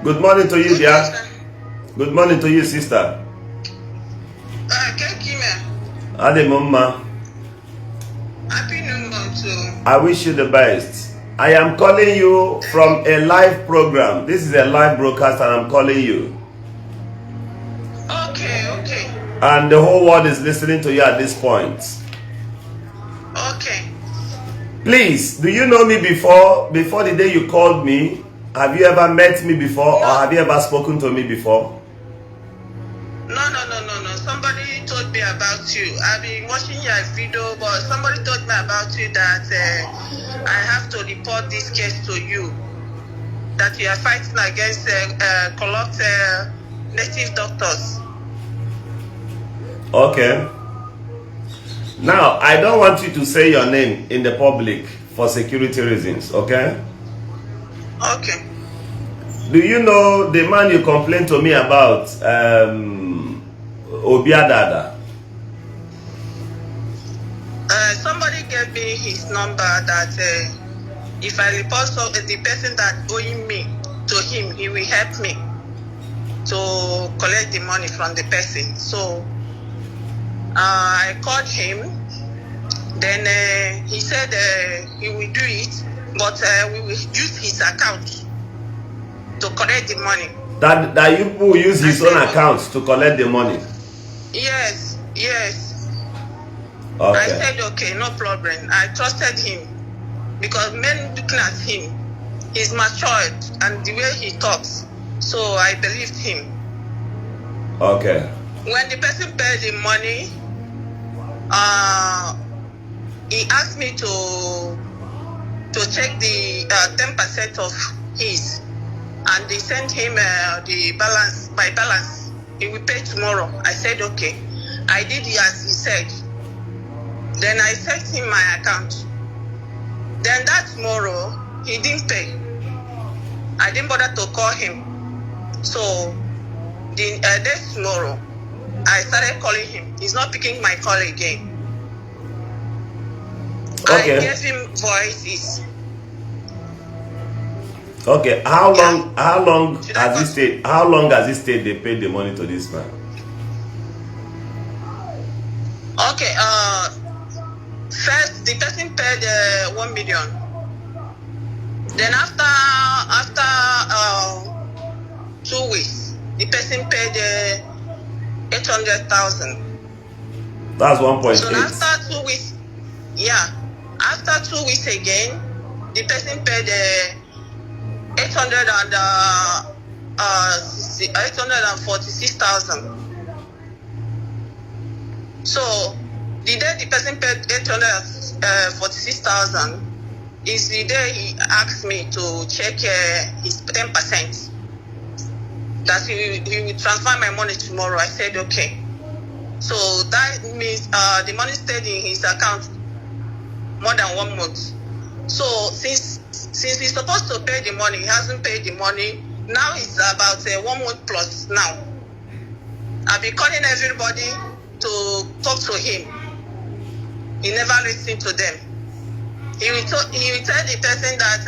Good morning to you, dear. Good morning to you, sister. Ade Mama. Happy New Month too. I wish you the best. I am calling you from a live program. This is a live broadcast and I'm calling you. Okay. And the whole world is listening to you at this point. Okay. Please, do you know me before the day you called me? Have you ever met me before, or have you ever spoken to me before? No. Somebody told me about you. I've been watching your video, but somebody told me about you that I have to report this case to you. That you are fighting against corrupt native doctors. Okay. Now, I don't want you to say your name in the public for security reasons, okay? Okay. Do you know the man you complained to me about, Obiadada? Somebody gave me his number that if I report the person that owing me to him, he will help me to collect the money from the person. So I called him. Then he said he will do it, but we will use his account to collect the money. That you will use his own account to collect the money? Yes. Okay. I said, okay, no problem. I trusted him because men looking at him, he's matured and the way he talks. So I believed him. Okay. When the person paid the money, he asked me to check the 10% of his, and they sent him the balance. My balance, he will pay tomorrow. I said okay. I did as he said. Then I sent him my account. Then that tomorrow he didn't pay. I didn't bother to call him. So the next tomorrow I started calling him. He's not picking my call again. Okay. I gave him voices. Okay. How long has he stayed? How long has he stayed? They paid the money to this man. Okay. First the person paid 1 million. Then after 2 weeks, the person paid 800,000. That's 1.8. So after 2 weeks, yeah. After 2 weeks again, the person paid 846,000. So the day the person paid 846,000 is the day he asked me to check his 10%. That he will transfer my money tomorrow. I said okay. So that means the money stayed in his account more than 1 month. So since he's supposed to pay the money, he hasn't paid the money. Now it's about 1 month plus now. I've been calling everybody to talk to him. He never listened to them. He will tell the person that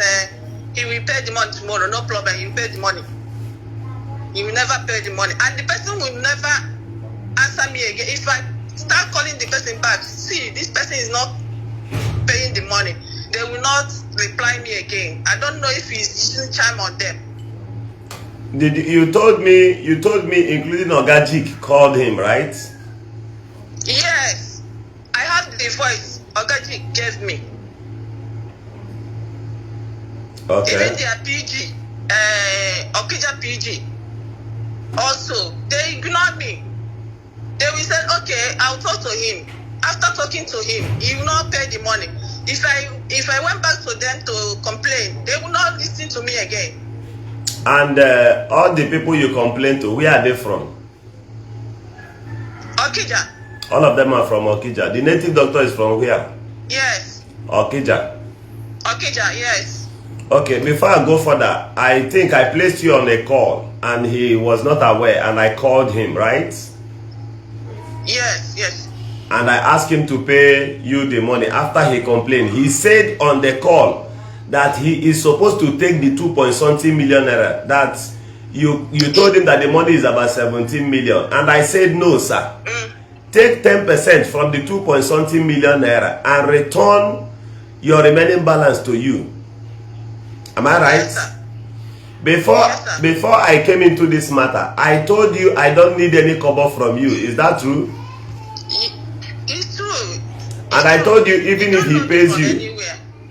he will pay the money tomorrow. No problem, he will pay the money. He will never pay the money. And the person will never answer me again. If I start calling the person back, see, this person is not paying the money, they will not reply me again. I don't know if he's using charm on them. You told me, including Ogajik called him, right? Yes. I have the voice Ogajik gave me. Okay. Even their PG, Okija PG, also, they ignore me. They will say, okay, I'll talk to him. After talking to him, he will not pay the money. If I went back to them to complain, they will not listen to me again. And all the people you complain to, where are they from? Okija. All of them are from Okija. The native doctor is from where? Yes. Okija. Okija, yes. Okay, before I go further, I think I placed you on a call and he was not aware and I called him, right? Yes. And I asked him to pay you the money after he complained. He said on the call that he is supposed to take the 2.something million naira that You told him that the money is about 17 million, and I said no, sir. Take 10% from the 2.something million naira and return your remaining balance to you. Am I right? Yes, sir. Before I came into this matter, I told you I don't need any kobo from you. Is that true? It's true. And I told you even if he pays you.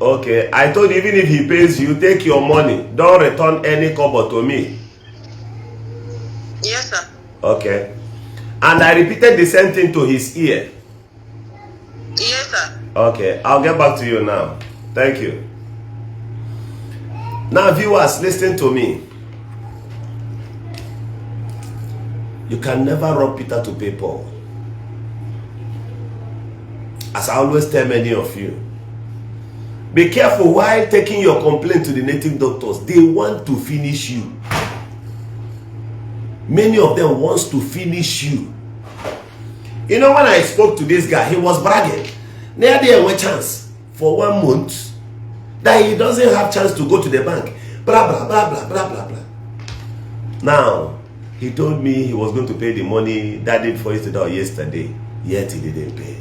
Okay, I told you even if he pays you, take your money. Don't return any kobo to me. Yes, sir. Okay. And I repeated the same thing to his ear. Yes, sir. Okay, I'll get back to you now. Thank you. Now, viewers, listen to me. You can never rob Peter to pay Paul. As I always tell many of you, be careful while taking your complaint to the native doctors. They want to finish you. Many of them wants to finish you. You know, when I spoke to this guy, he was bragging. Near there was chance for 1 month that he doesn't have chance to go to the bank. Blah, blah, blah, blah, blah, blah, blah. Now, he told me he was going to pay the money that day before yesterday, yet he didn't pay.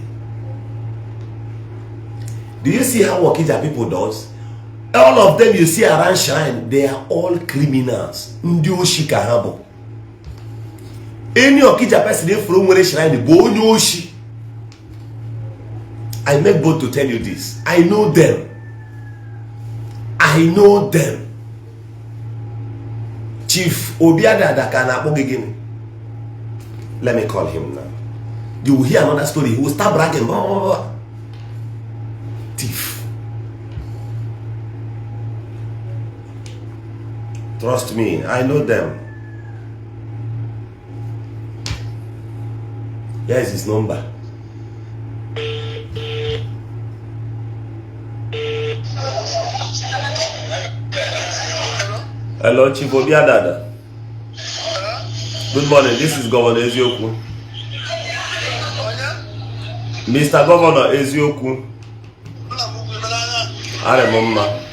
Do you see how Okija people does? All of them you see around shrine, they are all criminals. Ndi Oshi kahabo. Any Okija person from where shrine, go Oshi. I make bold to tell you this. I know them. I know them. Chief Obiada Dakana Bogigin. Let me call him now. You will hear another story. He will start bragging. Blah, blah, blah. Thief. Trust me, I know them. Here is his number. Hello, Chief Obiadada. Good morning, this is Governor Ezioku. Mr. Governor Ezioku. Aremomma.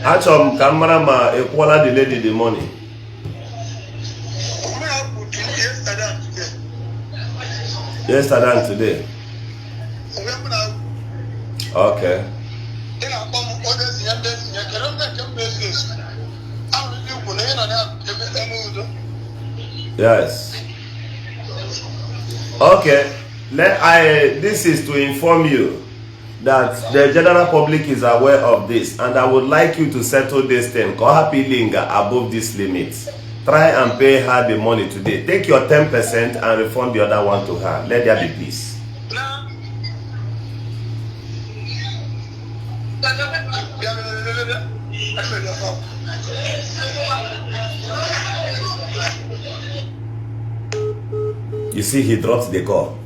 Achom camera ma equala the lady the money. Yesterday and today. Okay. Yes. Okay. This is to inform you that the general public is aware of this, and I would like you to settle this thing. Call happy linga above this limit. Try and pay her the money today. Take your 10% and refund the other one to her. Let there be peace. You see, he dropped the call.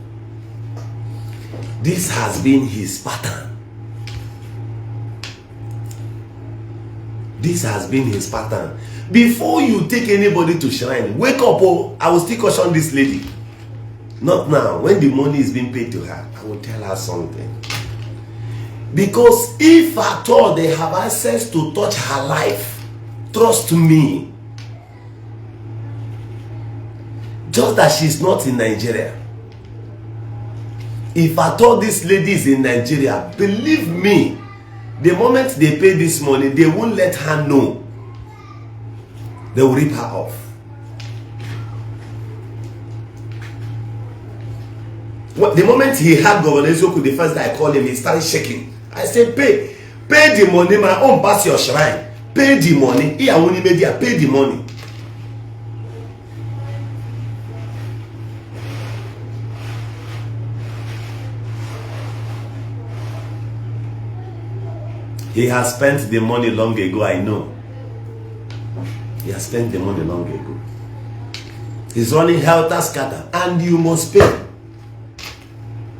This has been his pattern. This has been his pattern. Before you take anybody to shrine, wake up. Oh, I will still caution this lady. Not now. When the money is being paid to her, I will tell her something. Because if at all they have access to touch her life, trust me, just that she's not in Nigeria. If at all this lady is in Nigeria, believe me, the moment they pay this money, they won't let her know. They will rip her off. The moment he had Governor Ezioku, the first day I called him, he started shaking. I said, pay the money, my own pass your shrine. Pay the money. Pay the money. He has spent the money long ago, I know. He has spent the money long ago. He's running helter scatter, and you must pay.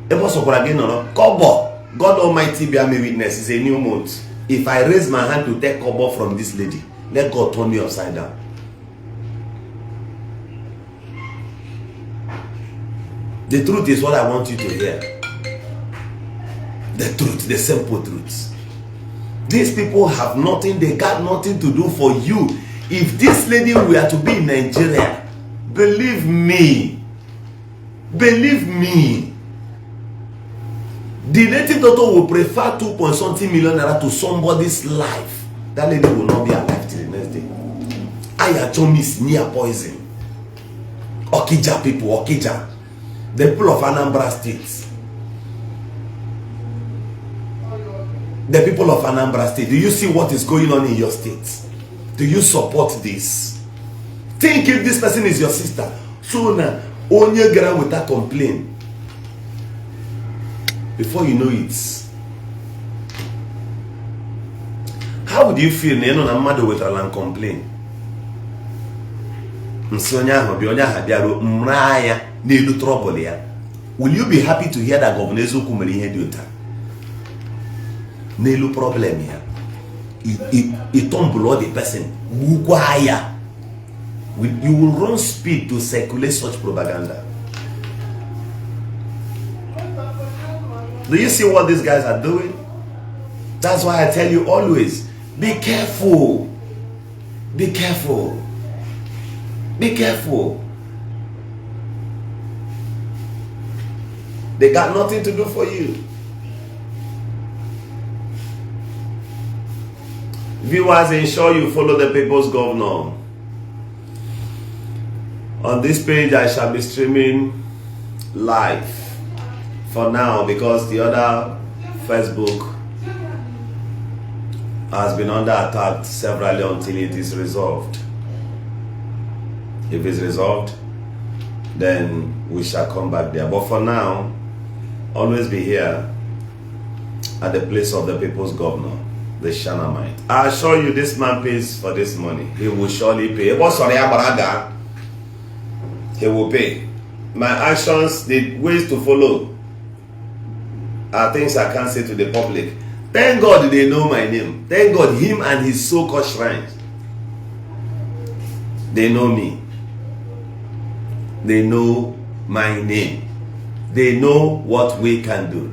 Kobo, God Almighty bear me witness, is a new month. If I raise my hand to take kobo from this lady, let God turn me upside down. The truth is what I want you to hear. The truth, the simple truth. These people have nothing, they got nothing to do for you. If this lady were to be in Nigeria, believe me, the native doctor will prefer 2.something million naira to somebody's life. That lady will not be alive till the next day. Ayachomi is near poison. Okija people, Okija, the people of Anambra State. The people of Anambra State, do you see what is going on in your state? Do you support this? Think if this person is your sister. So now, onye gara with that complaint. Before you know it, how would you feel na eno na mmadụ wetara and complain? Nsi onye ahụ bi onye ahụ bịaruo mra ya n'elu trouble ya. Will you be happy to hear that Governor Ezeokwu mere ihe dị otu a? N'elu problem ya. It tumble the person. Bugwa ya. You will run speed to circulate such propaganda. Do you see what these guys are doing? That's why I tell you always, be careful. Be careful. Be careful. They got nothing to do for you. Viewers, ensure you follow the people's governor. On this page, I shall be streaming live for now because the other Facebook has been under attack severally until it is resolved. If it's resolved, then we shall come back there. But for now, always be here at the place of the people's governor, the Shanamite. I assure you, this man pays for this money. He will surely pay. He will pay. My actions, the ways to follow, are things I can't say to the public. Thank God they know my name. Thank God him and his so-called shrines, they know me. They know my name. They know what we can do.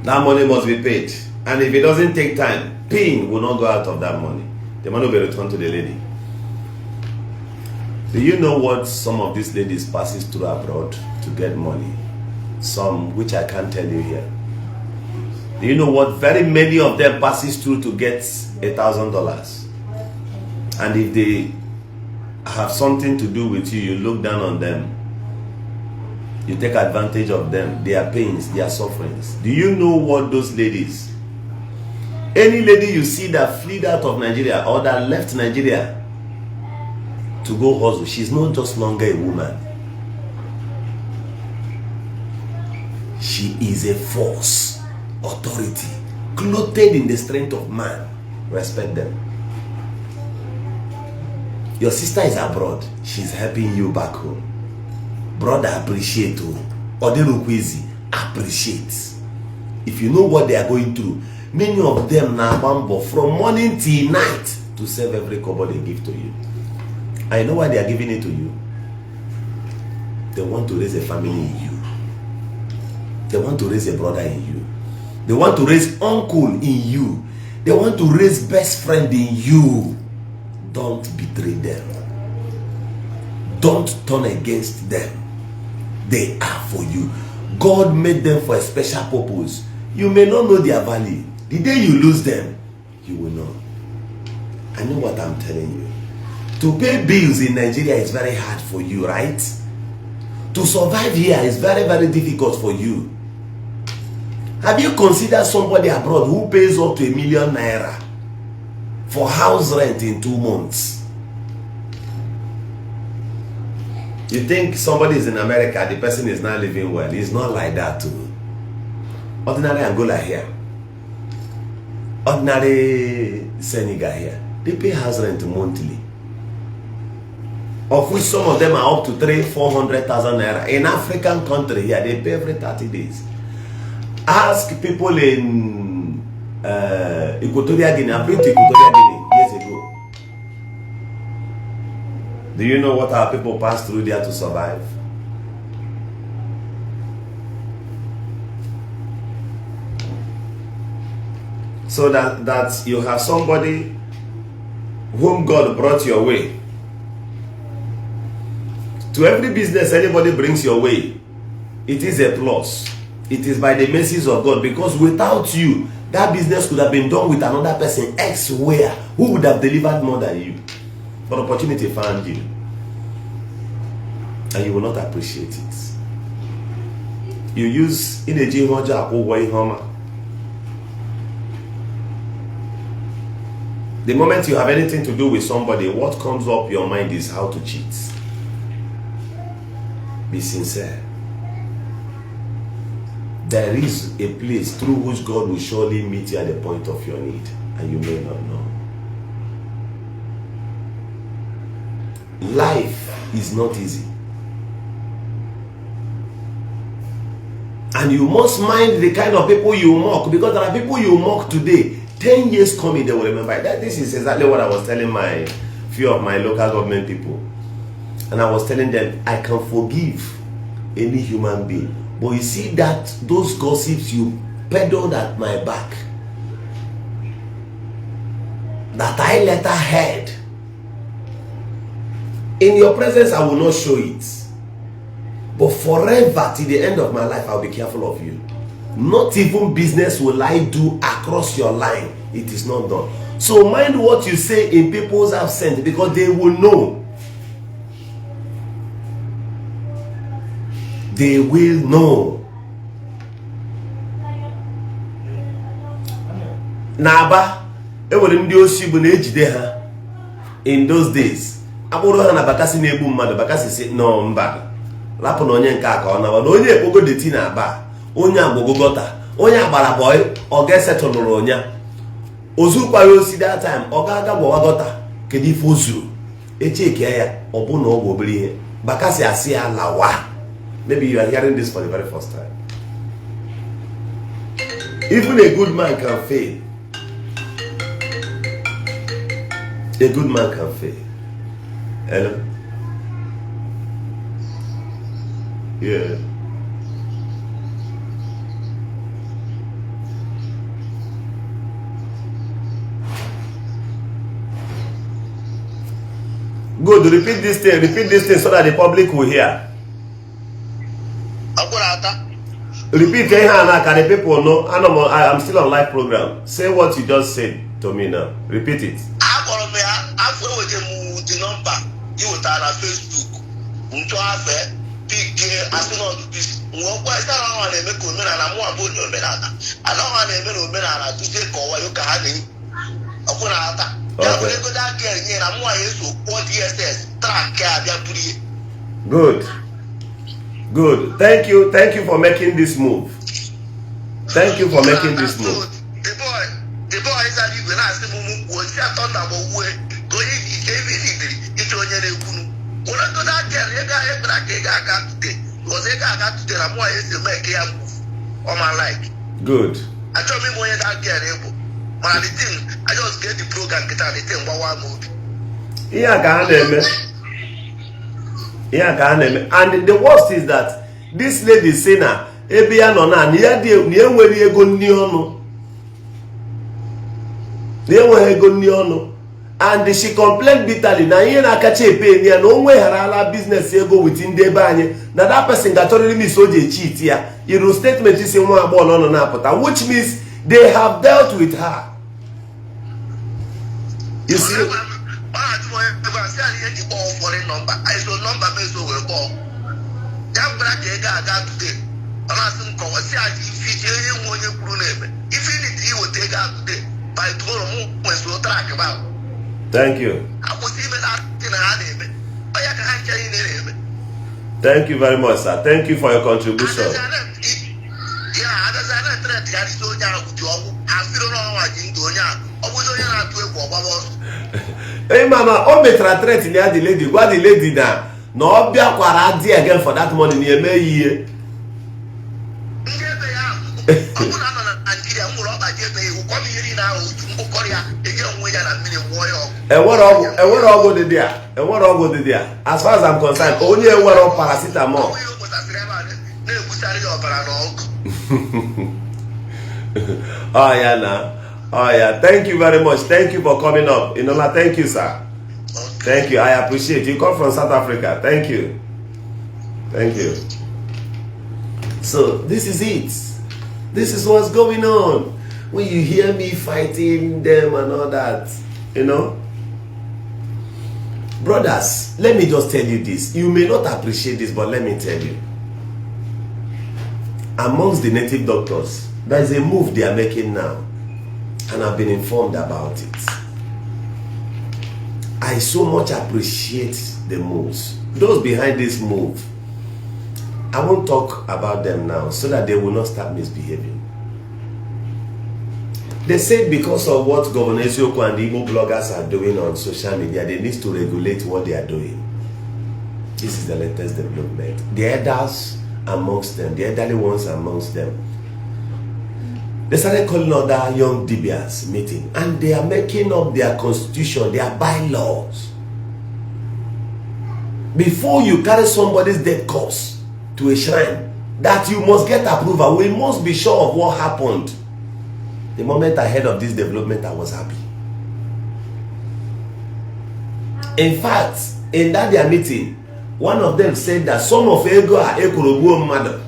That money must be paid. And if it doesn't take time, pain will not go out of that money. The money will be returned to the lady. Do you know what some of these ladies passes through abroad to get money? Some which I can't tell you here. Do you know what very many of them passes through to get $1,000? And if they have something to do with you, you look down on them. You take advantage of them, their pains, their sufferings. Do you know what those ladies, any lady you see that fled out of Nigeria or that left Nigeria to go hustle, she's not just longer a woman. She is a force, authority, clothed in the strength of man. Respect them. Your sister is abroad. She's helping you back home. Brother, appreciate you. Oderukwezi, appreciate. If you know what they are going through, many of them now bambo from morning till night to save every kobo they give to you. I know why they are giving it to you. They want to raise a family in you. They want to raise a brother in you. They want to raise uncle in you. They want to raise best friend in you. Don't betray them. Don't turn against them. They are for you. God made them for a special purpose. You may not know their value. The day you lose them, you will know. I know what I'm telling you. To pay bills in Nigeria is very hard for you, right? To survive here is very, very difficult for you. Have you considered somebody abroad who pays up to 1 million naira for house rent in 2 months? You think somebody is in America, the person is not living well. It's not like that too. Ordinary Angola here, ordinary Senegal here, they pay house rent monthly, of which some of them are up to 300,000-400,000 naira. In African country here, they pay every 30 days. Ask people in Equatorial Guinea. I've been to Equatorial Guinea years ago. Do you know what our people pass through there to survive? So that you have somebody whom God brought your way. To every business anybody brings your way, it is a plus. It is by the mercies of God, because without you, that business could have been done with another person elsewhere who would have delivered more than you. But opportunity found you, and you will not appreciate it. You use Ili Ji Yam. The moment you have anything to do with somebody, what comes up your mind is how to cheat. Be sincere. There is a place through which God will surely meet you at the point of your need, and you may not know. Life is not easy. And you must mind the kind of people you mock, because there are people you mock today, 10 years coming, they will remember that. This is exactly what I was telling my few of my local government people. And I was telling them, I can forgive any human being. But you see that those gossips you peddled at my back, that I later heard, in your presence I will not show it. But forever, till the end of my life, I'll be careful of you. Not even business will I do across your line. It is not done. So mind what you say in people's absence, because they will know. They will know. Naba, ewere ndị osi bụ na-ejide ha in those days. Akpụrụ ha na bakasị na-egbu mmadụ, bakasị si no mba. Lapụ na onye nke aka ọ nawa na onye ekpogo deti na aba, onye agbogo gota, onye agbara boy, ọ ga-esetụlụrụ onye. Ozukwara osi that time, ọ ga-aga gwawa gota, kedu ife o zuru. Echeke ya, ọ bụ na ọ bụ obere ihe. Bakasị asị ya lawa. Maybe you are hearing this for the very first time. Even a good man can fail. A good man can fail. Hello? Yeah. Good. Repeat this thing so that the public will hear. Repeat it, can the people know? I'm still on live program. Say what you just said to me now. Repeat it. The number you will on Facebook. Good. Good. Thank you for making this move. Thank you for making this move. The boy is that you will ask the woman what you thought about way going into that girl, you got today. Because they got to tell more is to make a move on my like. Good. I told me more that girl. But the thing, I just get the program, get out the thing, one mode. And the worst is that this lady Sena, Ebia Nona, near where you go Niono. And she complained bitterly. Now, you na catch a pain here. No way her business here go within the banye. Now, that person got already me so they cheat here. You know, statement is in one ball on an which means they have dealt with her. You see? Thank you. Thank you very much, sir. Thank you for your contribution. Hey mama, o metra threat near the lady. What the lady now? No be akwara adi again for that money near me ye. And what all go there? And what all go there? As far as I'm concerned, only a word of paracetamol. Oh yeah, now. Oh yeah, thank you very much. Thank you for coming up. Inola, thank you, sir. Thank you. I appreciate you. Come from South Africa. Thank you. Thank you. So this is it. This is what's going on. When you hear me fighting them and all that, you know. Brothers, let me just tell you this. You may not appreciate this, but let me tell you. Amongst the native doctors, there is a move they are making now. And I've been informed about it. I so much appreciate the moves. Those behind this move, I won't talk about them now so that they will not start misbehaving. They said because of what Governor Isiagu and the Igbo bloggers are doing on social media, they need to regulate what they are doing. This is the latest development. The elders amongst them, the elderly ones amongst them, they started calling other young Dibias meeting, and they are making up their constitution, their bylaws. Before you carry somebody's dead corpse to a shrine, that you must get approval. We must be sure of what happened. The moment I heard of this development, I was happy. In fact, in that their meeting, one of them said that some of ego are ekorobuo mother.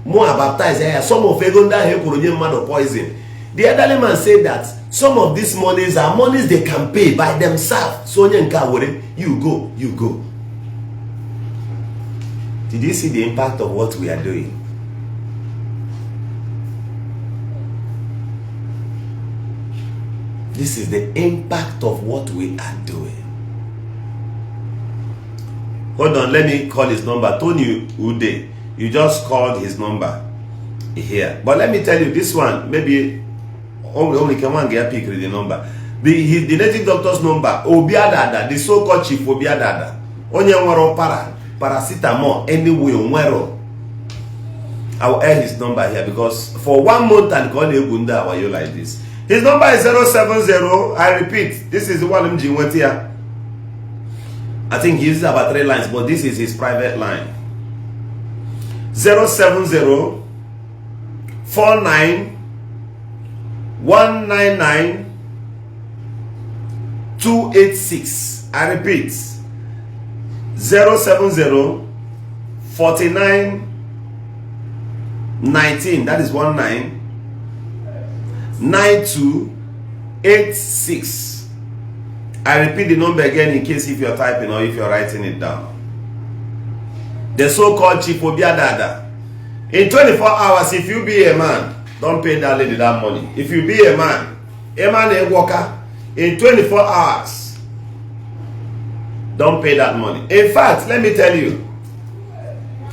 More baptized here, some of ego that ekorobuo mother poison. The elderly man said that some of these monies are monies they can pay by themselves. So you go, you go. Did you see the impact of what we are doing? This is the impact of what we are doing. Hold on, let me call his number. Tony Ude, you just called his number here. But let me tell you, this one, maybe only can one get pick the number. The native doctor's number, Obiadada, the so-called chief Obiadada. Onye paracetamol, anyway, Nwero. I'll add his number here because for 1 month and call Egunda why you like this. His number is 070. I repeat, this is the one MG went here. I think he uses about 3 lines, but this is his private line. 070 49 199 286. I repeat, 070 49 19. That is 19 9286. I repeat the number again in case if you're typing or if you're writing it down. The so-called Chief Obiadada. In 24 hours, if you be a man, don't pay that lady that money. If you be a man a worker, in 24 hours, don't pay that money. In fact, let me tell you,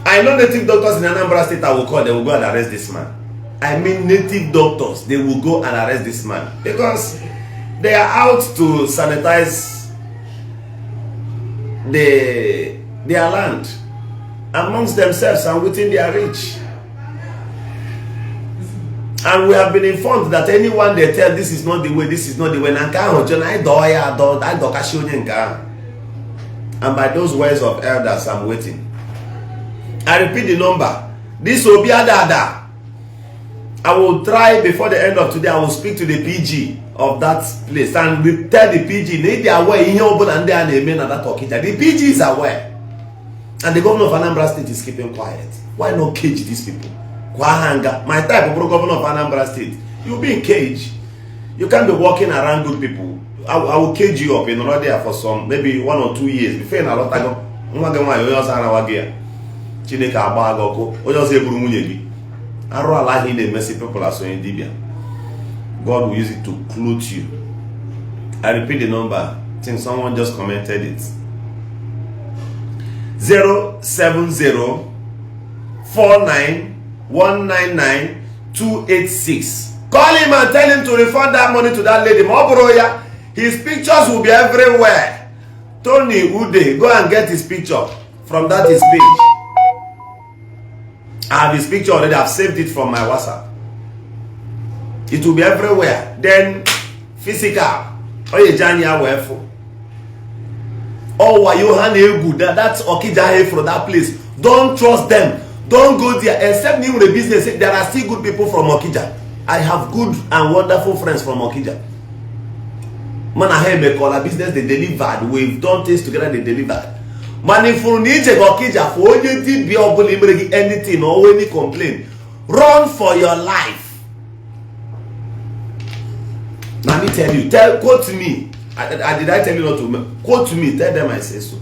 I know native doctors in Anambra State I will call, they will go and arrest this man. I mean native doctors, they will go and arrest this man because they are out to sanitize their land amongst themselves and within their reach. And we have been informed that anyone they tell this is not the way, this is not the way, and by those words of elders, I'm waiting. I repeat the number. This will be Adada. I will try before the end of today. I will speak to the PG of that place and we tell the PG they are aware in here and they are that Okija. The PG is aware, and the governor of Anambra State is keeping quiet. Why not cage these people? My type of governor of Anambra State, you'll be in cage. You can't be walking around good people. I will cage you up in already for some maybe 1 or 2 years. Before a lot of mercy people are so in Libya. God will use it to clothe you. I repeat the number. I think someone just commented it. 070 49 199 286. Call him and tell him to refund that money to that lady. Mobroya, his pictures will be everywhere. Tony Ude, go and get his picture from that his page. I have his picture already. I've saved it from my WhatsApp. It will be everywhere. Then physical. Oh, you Janya wefo. Oh, why you hand good? That's Okija from that place. Don't trust them. Don't go there except new business. There are still good people from Okija. I have good and wonderful friends from Okija. Man, I have a call business, they delivered. We've done things together, they delivered. Man, if you need to Okija for anything or any complaint, run for your life. Let me tell you, quote me. Did I tell you not to quote me? Tell them I say so.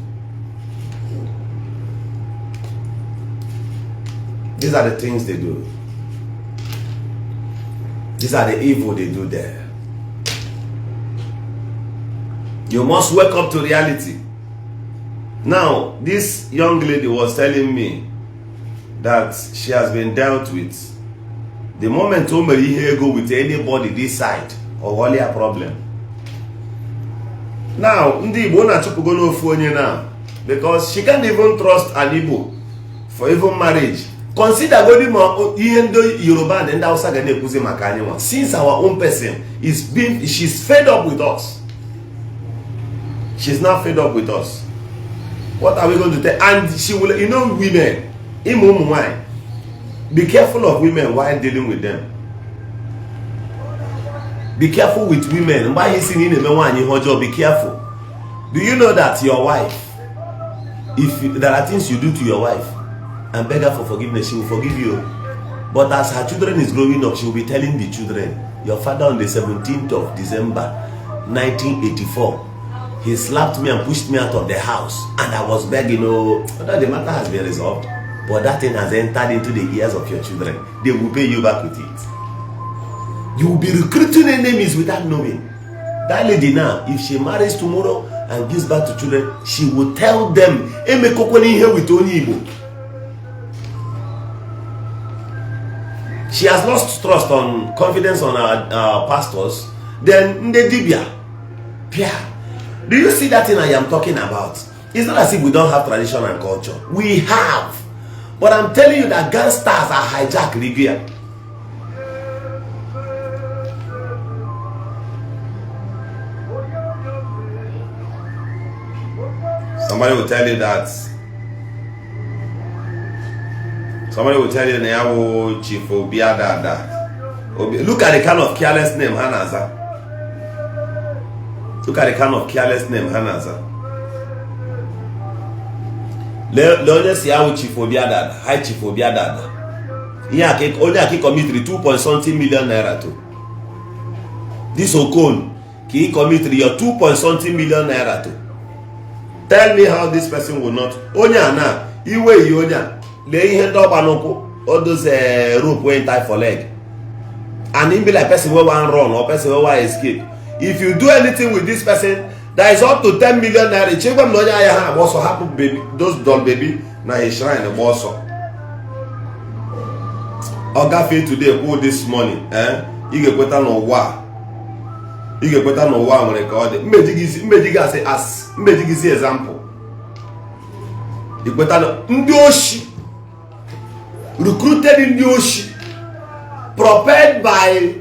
These are the things they do. These are the evil they do there. You must wake up to reality. Now, this young lady was telling me that she has been dealt with. The moment Omeri go with anybody this side, or only a problem. Now, Ndi Igbo na chupu go no onye now, because she can't even trust an Igbo for even marriage. Consider going even though Yoruba and Hausa ga na-ekuzi maka anyị nwa. Since our own person she's fed up with us. She's not fed up with us. What are we going to tell? And she will, you know, women, be careful of women while dealing with them. Be careful with women. Why is in a job? Be careful. Do you know that your wife, if there are things you do to your wife and beg her for forgiveness, she will forgive you. But as her children is growing up, she will be telling the children, your father on the 17th of December 1984, he slapped me and pushed me out of the house, and I was begging, oh, the matter has been resolved, but that thing has entered into the ears of your children. They will pay you back with it. You will be recruiting enemies without knowing. That lady now, if she marries tomorrow and gives birth to children, she will tell them, Eme kokoni here with Oni Igbo. She has lost trust on confidence on our pastors. Then Ndi Dibia, Pia. Do you see that thing I am talking about? It's not as if we don't have tradition and culture. We have. But I'm telling you that gangsters are hijacked Libya. Somebody will tell you that. Somebody will tell you Neawo Chief Obiada. Look at the kind of careless name Hanaza. Look at the kind of careless name Hanaza. Leone Siawu Chief Obiada, High Chief Obiada. Yeah, only I can commit 2.something million naira to. This Okon, he commit your 2.something million naira to. Tell me how this person will not. Onya na, iwe yonya. Lay hand up and all those rope went tie for leg. And it be like person who want run or person who want escape. If you do anything with this person, there is up to 10 million naira. Chegwam no ya also happen baby. Those doll baby na his shrine also. Oga fail today go this morning. You get better no wa. You get better no wa record. Mejigi say as mejigi example. You better no Ndi recruited in Ishi, prepared by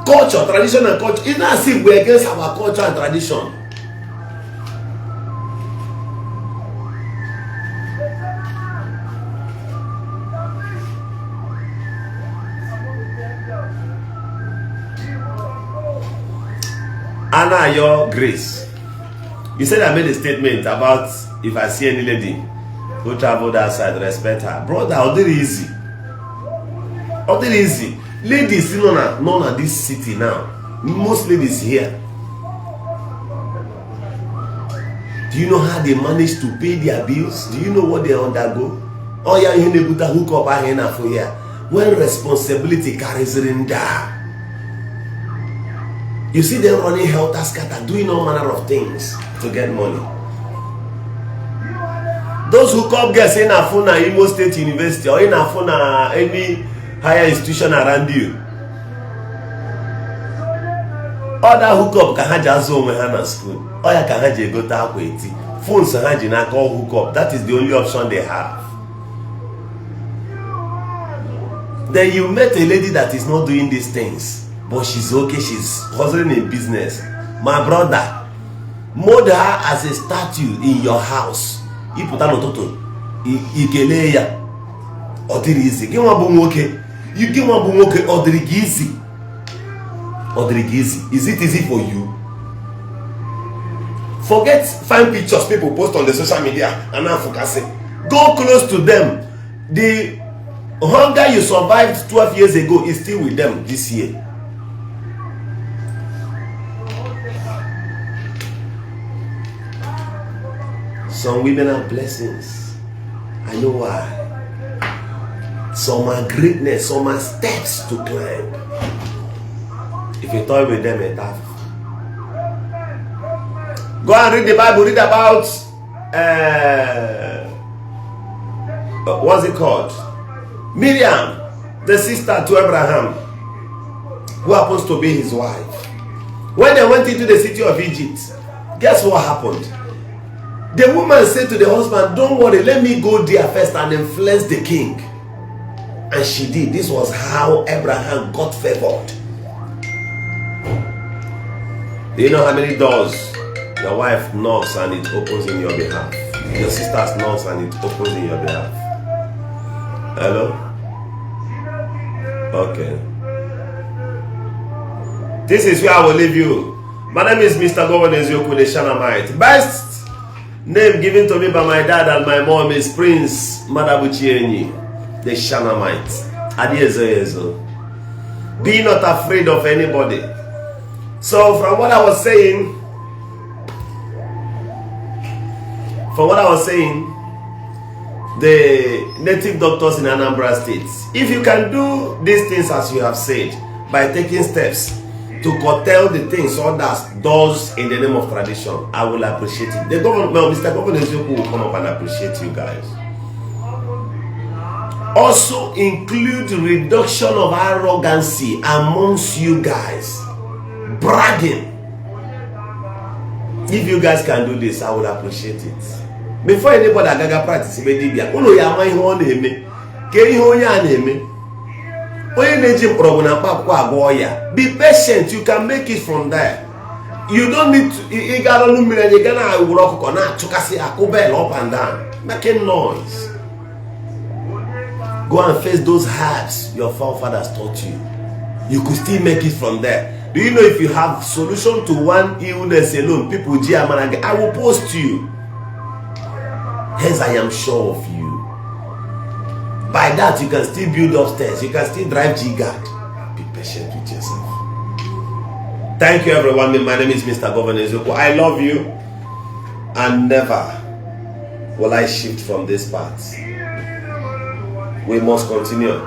culture, tradition and culture. It's not as if we're against our culture and tradition. Anna, your grace. You said I made a statement about if I see any lady who traveled outside, respect her. Brother, how did easy? How did easy? Ladies, you know, none of this city now. Most ladies here. Do you know how they manage to pay their bills? Do you know what they undergo? Oh yeah, you need to hook up a hand for here. When responsibility carries it in there. You see them running helter skelter, doing all manner of things to get money. Those who come girls in Afuna Imo State University or in Afuna any higher institution around you. Other hookup can have just home and school. Or you can have go to Akweti. Phones and have call hookup. That is the only option they have. Then you met a lady that is not doing these things, but she's okay, she's hustling in business. My brother, mold her as a statue in your house. You put on toto, ikele ya, otiri isi. Give one okay. You give one bumoke odrigizi. Odrigizi. Is it easy for you? Forget fine pictures people post on the social media and now focusing. Go close to them. The hunger you survived 12 years ago is still with them this year. Some women are blessings. I know why. Some are greatness, some are steps to climb. If you toy with them, it's tough. Go and read the Bible, read about what's it called? Miriam, the sister to Abraham, who happens to be his wife. When they went into the city of Egypt, guess what happened? The woman said to the husband, don't worry, let me go there first and influence the king. And she did. This was how Abraham got favored. Do you know how many doors your wife knocks and it opens in your behalf? Your sister knocks and it opens in your behalf. Hello? Okay. This is where I will leave you. My name is Mr. Governor Ezioku, the Shanamite. Best name given to me by my dad and my mom is Prince Madabuchienyi, the Shanamite. Adiezo. Be not afraid of anybody. So from what I was saying, the native doctors in Anambra State, if you can do these things as you have said, by taking steps to curtail the things others does in the name of tradition, I will appreciate it. The government, well, Mr. Governor Ezioku will come up and appreciate you guys. Also include reduction of arrogancy amongst you guys. Bragging. If you guys can do this, I will appreciate it. Before anybody agaga practice medibia, uno ya ma ihe ọ na-eme. Ke ihe onye a na-eme. Onye na-eji mkpọrọgwụ na mkpaakwụkwọ agwọ ya. Be patient, you can make it from there. You don't need to ịga ọnụ mmiri anyị ga na awụrụ ọkụkọ na-achụkasị akụbel up and down, making noise. Go and face those herbs your forefathers taught you. You could still make it from there. Do you know if you have solution to one illness alone, people I will post you. Hence I am sure of you. By that you can still build upstairs. You can still drive G-Guard. Be patient with yourself. Thank you everyone. My name is Mr. Governor Ezioku. I love you. And never will I shift from this path. We must continue.